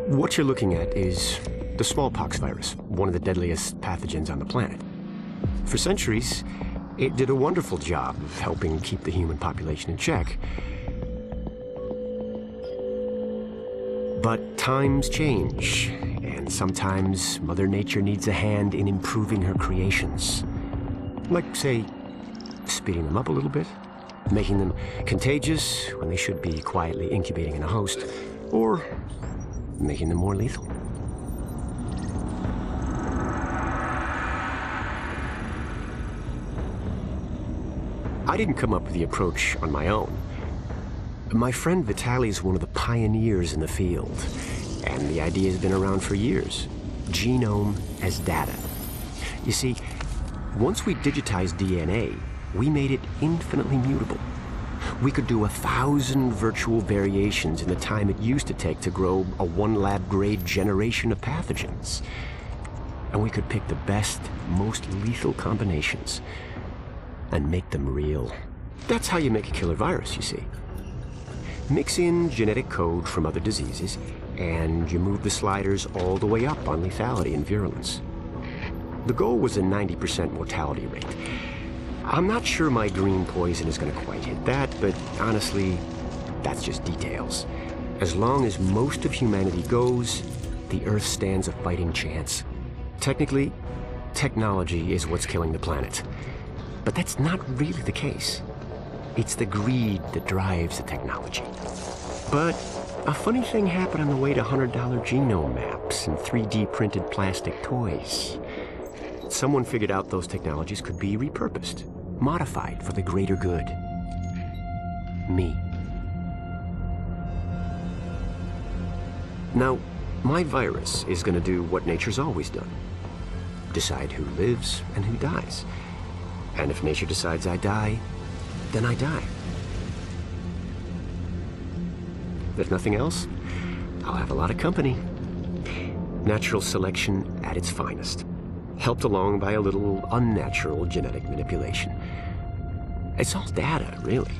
What you're looking at is the smallpox virus, one of the deadliest pathogens on the planet. For centuries, it did a wonderful job of helping keep the human population in check. But times change, and sometimes Mother Nature needs a hand in improving her creations. Like, say, speeding them up a little bit, making them contagious when they should be quietly incubating in a host, or making them more lethal. I didn't come up with the approach on my own. My friend Vitaly is one of the pioneers in the field, and the idea has been around for years. Genome as data. You see, once we digitized DNA, we made it infinitely mutable. We could do 1,000 virtual variations in the time it used to take to grow a one-lab-grade generation of pathogens. And we could pick the best, most lethal combinations and make them real. That's how you make a killer virus, you see. Mix in genetic code from other diseases, and you move the sliders all the way up on lethality and virulence. The goal was a 90% mortality rate. I'm not sure my green poison is going to quite hit that, but honestly, that's just details. As long as most of humanity goes, the Earth stands a fighting chance. Technically, technology is what's killing the planet. But that's not really the case. It's the greed that drives the technology. But a funny thing happened on the way to $100 genome maps and 3D printed plastic toys. Someone figured out those technologies could be repurposed, modified for the greater good. Me. Now, my virus is going to do what nature's always done. Decide who lives and who dies. And if nature decides I die, then I die. If nothing else, I'll have a lot of company. Natural selection at its finest, helped along by a little unnatural genetic manipulation. It's all data, really.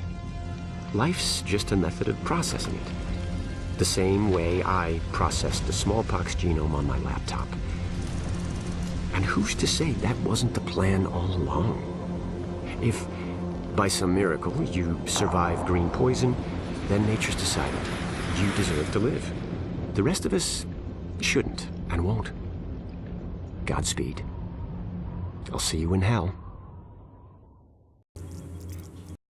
Life's just a method of processing it. The same way I processed the smallpox genome on my laptop. And who's to say that wasn't the plan all along? If, by some miracle, you survive green poison, then nature's decided you deserve to live. The rest of us shouldn't and won't. Godspeed. I'll see you in hell.